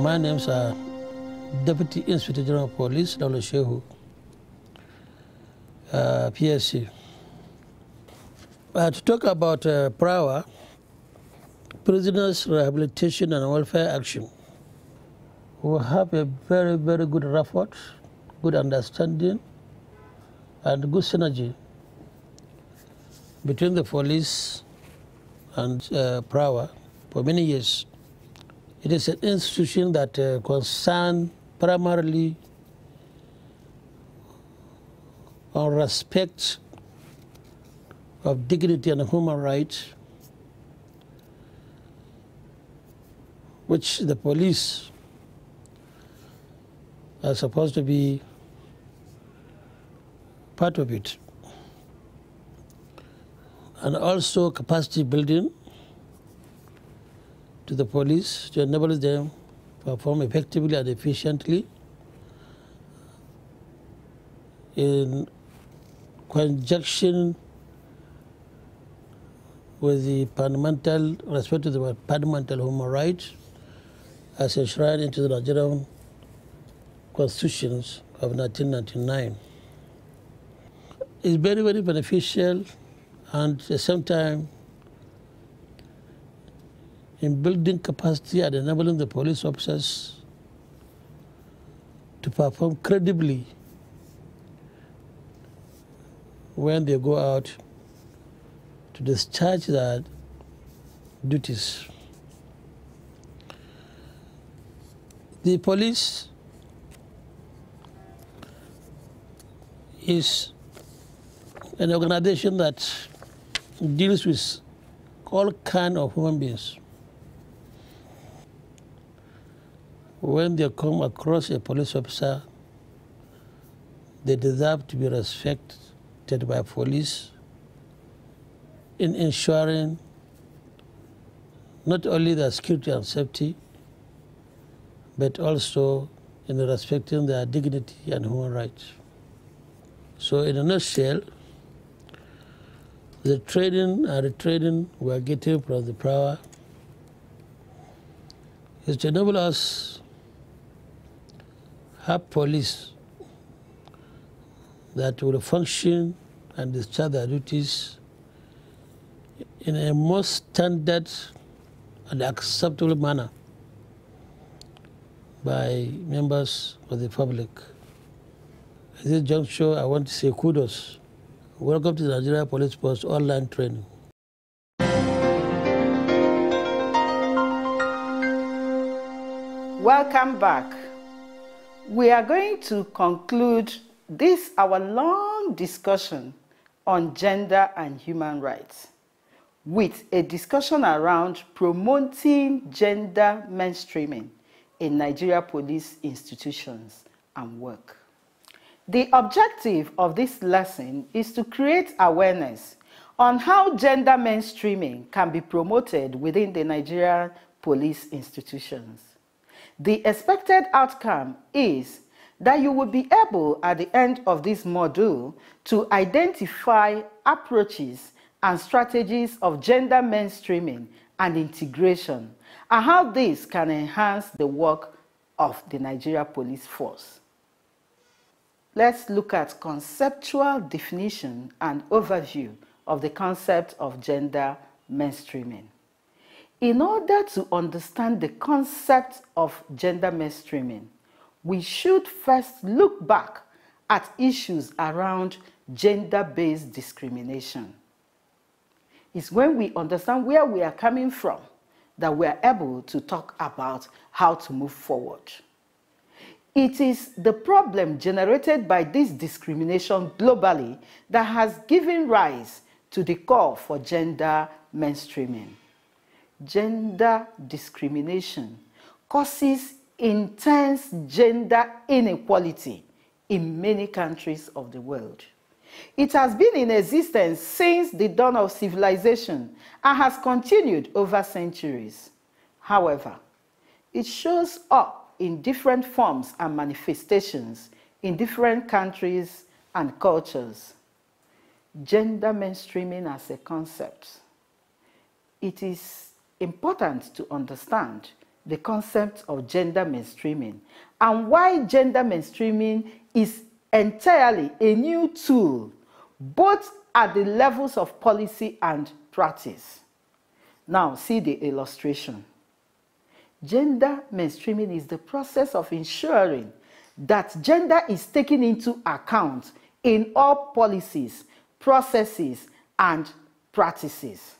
My name's Deputy Inspector General of Police, Dr. Shehu, PSC. To talk about PRAWA, Prisoners Rehabilitation and Welfare Action, we have a very, very good rapport, good understanding, and good synergy between the police and PRAWA for many years. It is an institution that concerns primarily on respect of dignity and human rights, which the police are supposed to be part of it. And also capacity building to the police to enable them to perform effectively and efficiently in conjunction with the fundamental respect to the fundamental human rights as enshrined into the Nigerian constitutions of 1999. It's very, very beneficial, and at the same time in building capacity and enabling the police officers to perform credibly when they go out to discharge their duties. The police is an organization that deals with all kinds of human beings. When they come across a police officer, they deserve to be respected by police in ensuring not only their security and safety, but also in respecting their dignity and human rights. So in a nutshell, the training and retraining we are getting from the PRAWA is to enable us have police that will function and discharge their duties in a most standard and acceptable manner by members of the public. At this juncture, I want to say kudos. Welcome to the Nigeria Police Force online training. Welcome back. We are going to conclude this our long discussion on gender and human rights with a discussion around promoting gender mainstreaming in Nigeria police institutions and work. The objective of this lesson is to create awareness on how gender mainstreaming can be promoted within the Nigerian police institutions. The expected outcome is that you will be able, at the end of this module, to identify approaches and strategies of gender mainstreaming and integration, and how this can enhance the work of the Nigeria Police Force. Let's look at conceptual definition and overview of the concept of gender mainstreaming. In order to understand the concept of gender mainstreaming, we should first look back at issues around gender-based discrimination. It's when we understand where we are coming from that we are able to talk about how to move forward. It is the problem generated by this discrimination globally that has given rise to the call for gender mainstreaming. Gender discrimination causes intense gender inequality in many countries of the world. It has been in existence since the dawn of civilization and has continued over centuries. However, it shows up in different forms and manifestations in different countries and cultures. Gender mainstreaming as a concept. It is important to understand the concept of gender mainstreaming and why gender mainstreaming is entirely a new tool, both at the levels of policy and practice. Now, see the illustration. Gender mainstreaming is the process of ensuring that gender is taken into account in all policies, processes, and practices.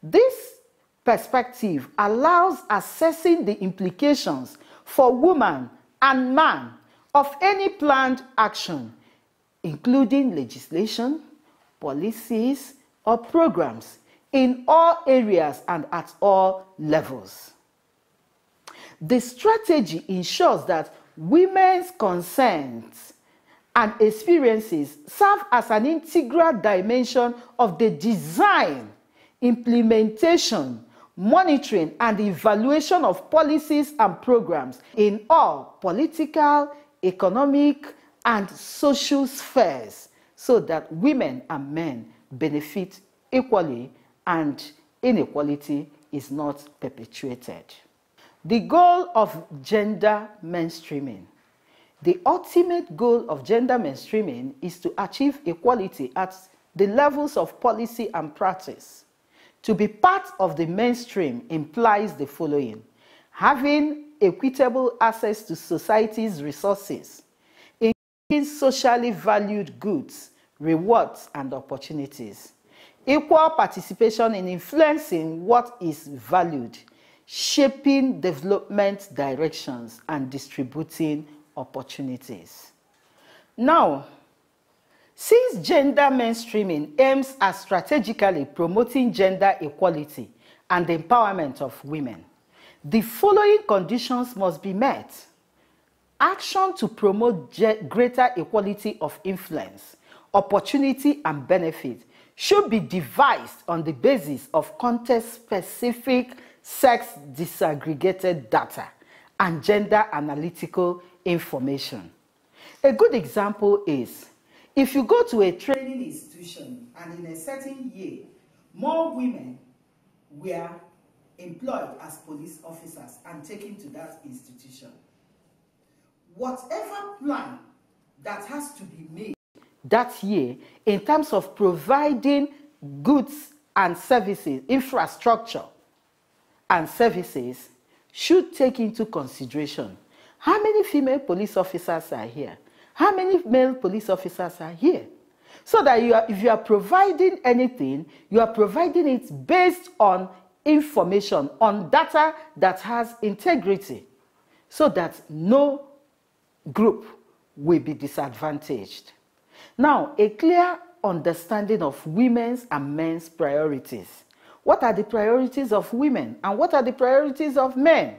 This perspective allows assessing the implications for woman and man of any planned action, including legislation, policies, or programs in all areas and at all levels. The strategy ensures that women's concerns and experiences serve as an integral dimension of the design, implementation, monitoring, and evaluation of policies and programs in all political, economic, and social spheres, so that women and men benefit equally and inequality is not perpetuated. The goal of gender mainstreaming. The ultimate goal of gender mainstreaming is to achieve equality at the levels of policy and practice. To be part of the mainstream implies the following: having equitable access to society's resources, including socially valued goods, rewards, and opportunities, equal participation in influencing what is valued, shaping development directions, and distributing opportunities. Now, since gender mainstreaming aims at strategically promoting gender equality and the empowerment of women, the following conditions must be met. Action to promote greater equality of influence, opportunity, and benefit should be devised on the basis of context-specific sex disaggregated data and gender analytical information. A good example is, if you go to a training institution and in a certain year, more women were employed as police officers and taken to that institution, whatever plan that has to be made that year in terms of providing goods and services, infrastructure and services, should take into consideration how many female police officers are here, how many male police officers are here, so that if you are providing anything, you are providing it based on information, on data that has integrity, so that no group will be disadvantaged. Now, a clear understanding of women's and men's priorities. What are the priorities of women and what are the priorities of men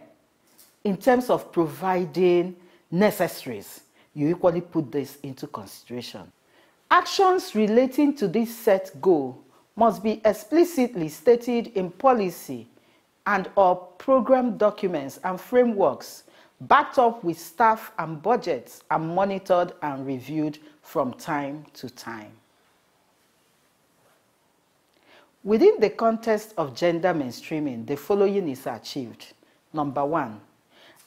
in terms of providing necessaries? You equally put this into consideration. Actions relating to this set goal must be explicitly stated in policy and/or program documents and frameworks, backed up with staff and budgets, and monitored and reviewed from time to time. Within the context of gender mainstreaming, the following is achieved. Number one,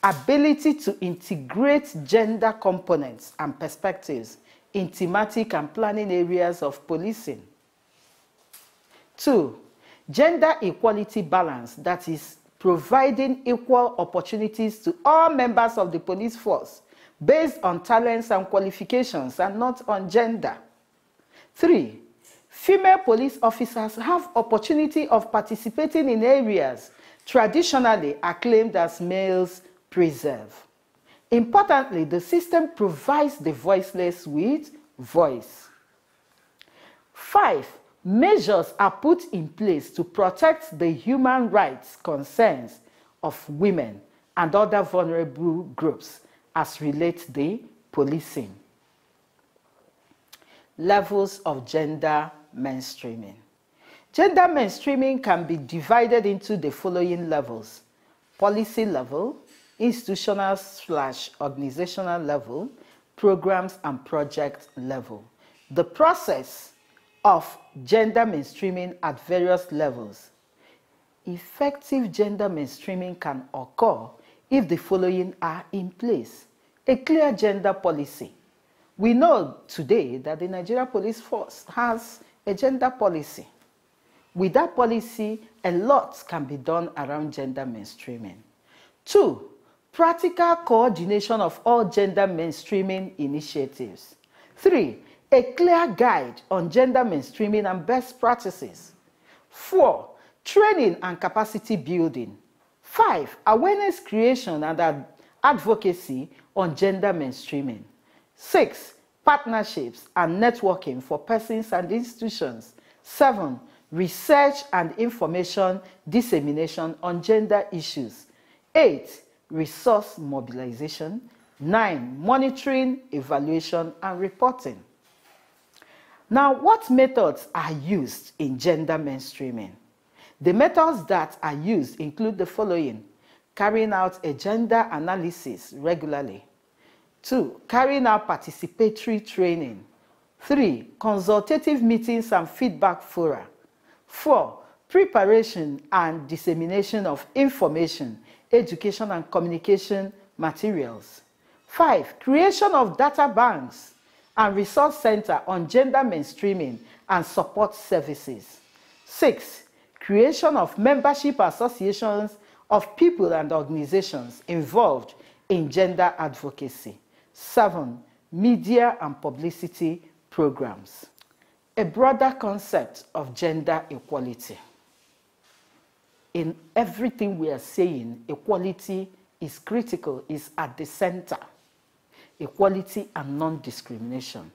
ability to integrate gender components and perspectives in thematic and planning areas of policing. Two, gender equality balance, that is, providing equal opportunities to all members of the police force based on talents and qualifications and not on gender. Three, female police officers have opportunity of participating in areas traditionally acclaimed as males preserve. Importantly, the system provides the voiceless with voice. 5, measures are put in place to protect the human rights concerns of women and other vulnerable groups as relates the policing. Levels of gender mainstreaming. Gender mainstreaming can be divided into the following levels: policy level, institutional/organizational level, programs and project level. The process of gender mainstreaming at various levels. Effective gender mainstreaming can occur if the following are in place. A clear gender policy. We know today that the Nigeria Police Force has a gender policy. With that policy, a lot can be done around gender mainstreaming. 2, practical coordination of all gender mainstreaming initiatives. 3, a clear guide on gender mainstreaming and best practices. 4, training and capacity building. 5, awareness creation and advocacy on gender mainstreaming. 6, partnerships and networking for persons and institutions. 7, research and information dissemination on gender issues. 8, resource mobilization. 9, monitoring, evaluation, and reporting. Now, what methods are used in gender mainstreaming? The methods that are used include the following: carrying out a gender analysis regularly. 2, carrying out participatory training. 3, consultative meetings and feedback fora. 4, preparation and dissemination of information, education and communication materials. 5, creation of data banks and resource center on gender mainstreaming and support services. 6, creation of membership associations of people and organizations involved in gender advocacy. 7, media and publicity programs. A broader concept of gender equality. In everything we are saying, equality is critical, is at the center. Equality and non-discrimination.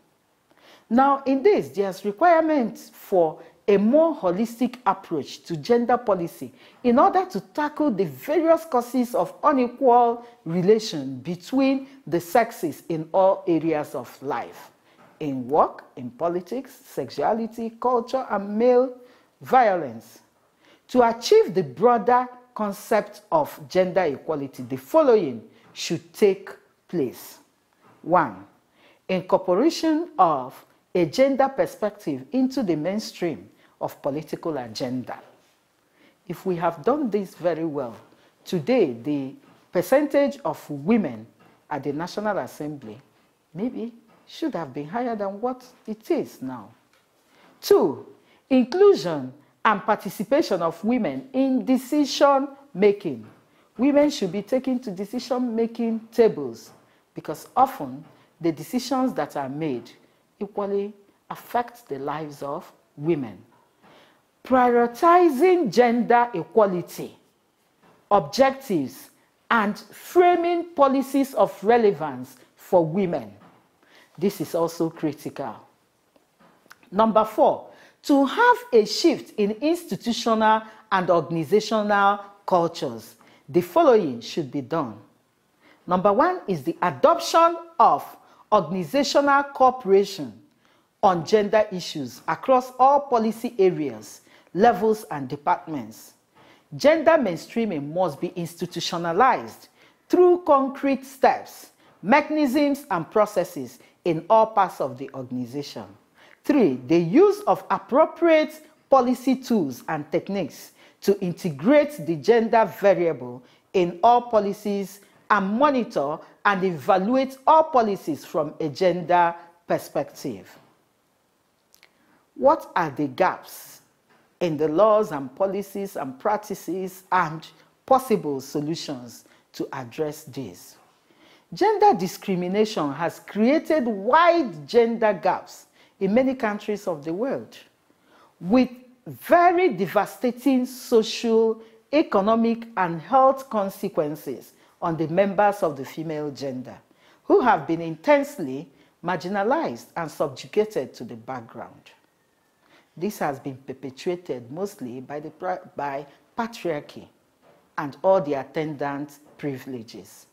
Now, in this, there's requirements for a more holistic approach to gender policy in order to tackle the various causes of unequal relation between the sexes in all areas of life. In work, in politics, sexuality, culture, and male violence. To achieve the broader concept of gender equality, the following should take place. 1, incorporation of a gender perspective into the mainstream of political agenda. If we have done this very well, today the percentage of women at the National Assembly maybe should have been higher than what it is now. 2, inclusion and participation of women in decision making. Women should be taken to decision making tables because often the decisions that are made equally affect the lives of women. Prioritizing gender equality, objectives, and framing policies of relevance for women. This is also critical. Number 4, to have a shift in institutional and organizational cultures. The following should be done. Number 1 is the adoption of organizational cooperation on gender issues across all policy areas, levels, and departments. Gender mainstreaming must be institutionalized through concrete steps, mechanisms, and processes in all parts of the organization. 3, the use of appropriate policy tools and techniques to integrate the gender variable in all policies and monitor and evaluate all policies from a gender perspective. What are the gaps in the laws and policies and practices and possible solutions to address this? Gender discrimination has created wide gender gaps in many countries of the world, with very devastating social, economic, and health consequences on the members of the female gender, who have been intensely marginalized and subjugated to the background. This has been perpetuated mostly by patriarchy and all the attendant privileges.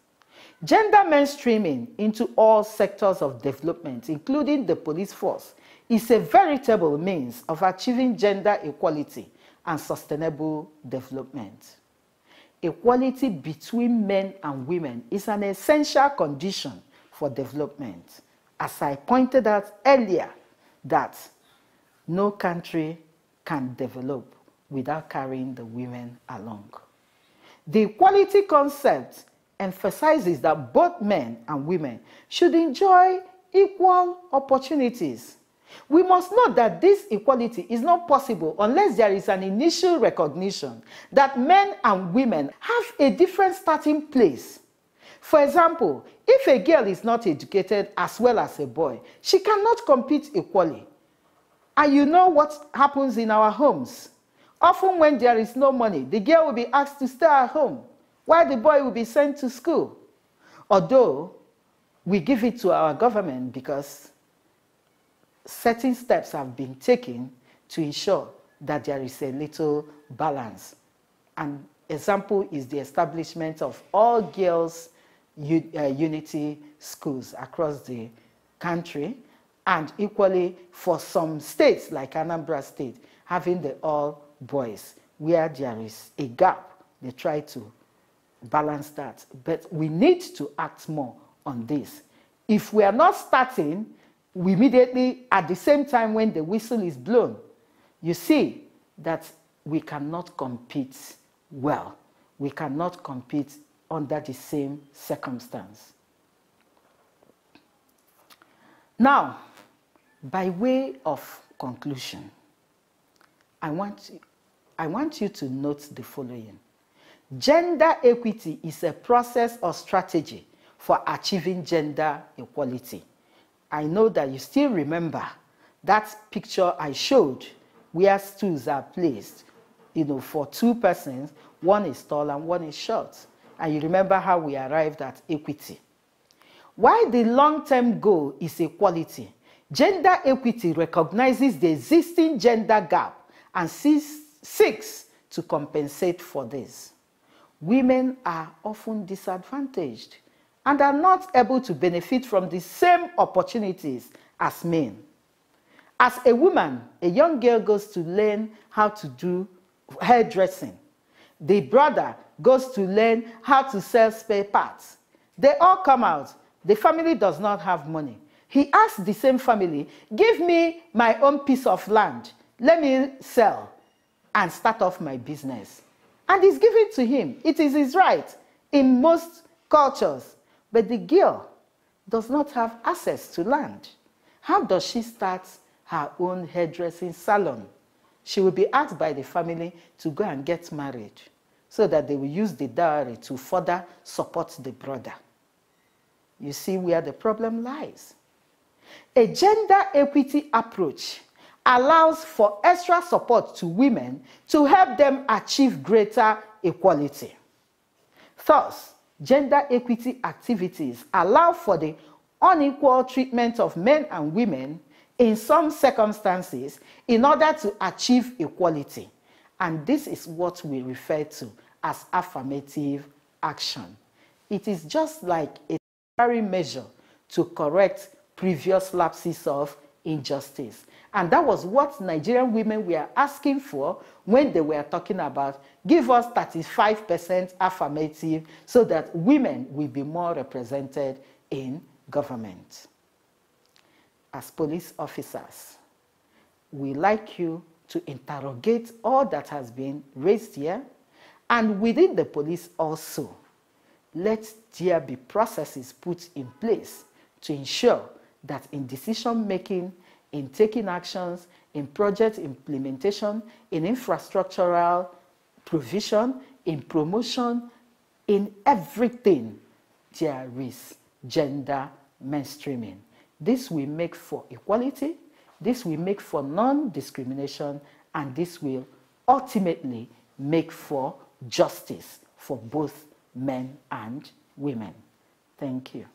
Gender mainstreaming into all sectors of development, including the police force, is a veritable means of achieving gender equality and sustainable development. Equality between men and women is an essential condition for development. As I pointed out earlier, that no country can develop without carrying the women along. The equality concept emphasizes that both men and women should enjoy equal opportunities. We must note that this equality is not possible unless there is an initial recognition that men and women have a different starting place. For example, if a girl is not educated as well as a boy, she cannot compete equally. And you know what happens in our homes. Often when there is no money, the girl will be asked to stay at home, while the boy will be sent to school. Although we give it to our government because certain steps have been taken to ensure that there is a little balance. An example is the establishment of all girls unity schools across the country, and equally for some states like Anambra State, having the all boys, where there is a gap, they try to balance that. But we need to act more on this. If we are not starting, we immediately, at the same time when the whistle is blown, you see that we cannot compete well. We cannot compete under the same circumstance. Now, by way of conclusion, I want you to note the following. Gender equity is a process or strategy for achieving gender equality. I know that you still remember that picture I showed where stools are placed, for two persons, one is tall and one is short. And you remember how we arrived at equity. While the long-term goal is equality, gender equity recognizes the existing gender gap and seeks to compensate for this. Women are often disadvantaged and are not able to benefit from the same opportunities as men. As a woman, a young girl goes to learn how to do hairdressing. The brother goes to learn how to sell spare parts. They all come out. The family does not have money. He asks the same family, give me my own piece of land. Let me sell and start off my business. And it's given to him. It is his right in most cultures. But the girl does not have access to land. How does she start her own hairdressing salon? She will be asked by the family to go and get married so that they will use the dowry to further support the brother. You see where the problem lies. A gender equity approach allows for extra support to women to help them achieve greater equality. Thus, gender equity activities allow for the unequal treatment of men and women in some circumstances in order to achieve equality. And this is what we refer to as affirmative action. It is just like a temporary measure to correct previous lapses of injustice. And that was what Nigerian women were asking for when they were talking about give us 35% affirmative so that women will be more represented in government. As police officers, we like you to interrogate all that has been raised here, and within the police also, let there be processes put in place to ensure that in decision making, in taking actions, in project implementation, in infrastructural provision, in promotion, in everything, there is gender mainstreaming. This will make for equality, this will make for non-discrimination, and this will ultimately make for justice for both men and women. Thank you.